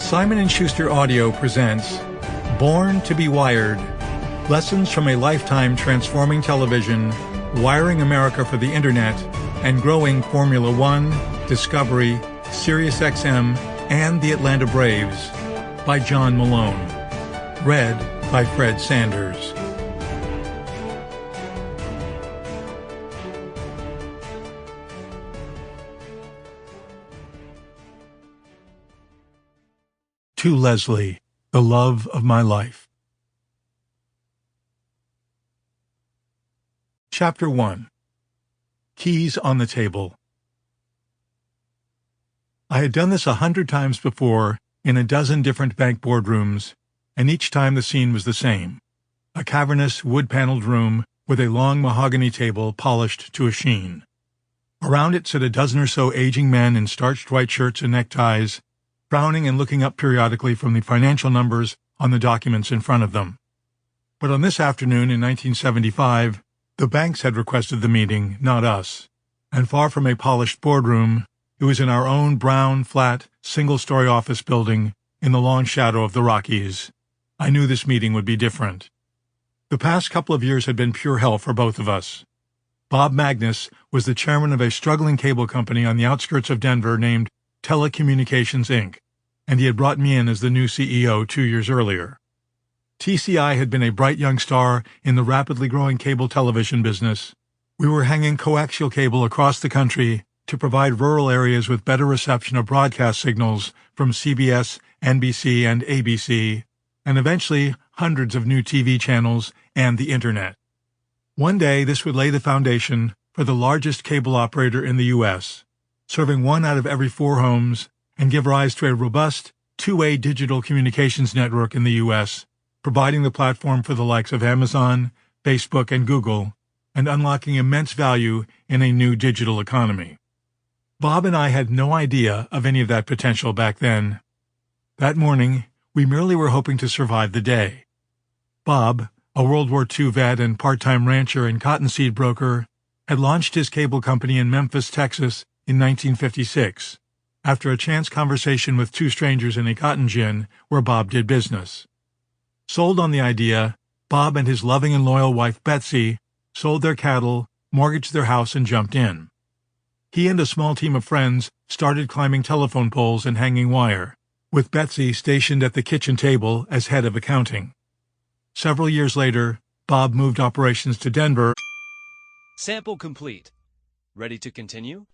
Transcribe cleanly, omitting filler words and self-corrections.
Simon & Schuster Audio presents Born to be Wired, Lessons from a Lifetime Transforming Television, Wiring America for the Internet, and Growing Formula One, Discovery, SiriusXM, and the Atlanta Braves, by John Malone. Read by Fred Sanders. To Leslie, the love of my life. Chapter 1. Keys on the Table. I had done this 100 times before in a dozen different bank boardrooms, and each time the scene was the same. A cavernous, wood-paneled room with a long mahogany table polished to a sheen. Around it sat a dozen or so aging men in starched white shirts and neckties, frowning and looking up periodically from the financial numbers on the documents in front of them. But on this afternoon in 1975, the banks had requested the meeting, not us, and far from a polished boardroom, it was in our own brown, flat, single-story office building in the long shadow of the Rockies. I knew this meeting would be different. The past couple of years had been pure hell for both of us. Bob Magnus was the chairman of a struggling cable company on the outskirts of Denver named Telecommunications, Inc., and he had brought me in as the new CEO 2 years earlier. TCI had been a bright young star in the rapidly growing cable television business. We were hanging coaxial cable across the country to provide rural areas with better reception of broadcast signals from CBS, NBC, and ABC, and eventually hundreds of new TV channels and the Internet. One day, this would lay the foundation for the largest cable operator in the U.S., serving 1 out of every 4 homes, and give rise to a robust, two-way digital communications network in the U.S., providing the platform for the likes of Amazon, Facebook, and Google, and unlocking immense value in a new digital economy. Bob and I had no idea of any of that potential back then. That morning, we merely were hoping to survive the day. Bob, a World War II vet and part-time rancher and cottonseed broker, had launched his cable company in Memphis, Texas in 1956, after a chance conversation with 2 strangers in a cotton gin where Bob did business. Sold on the idea, Bob and his loving and loyal wife Betsy sold their cattle, mortgaged their house, and jumped in. He and a small team of friends started climbing telephone poles and hanging wire, with Betsy stationed at the kitchen table as head of accounting. Several years later, Bob moved operations to Denver. Sample complete. Ready to continue?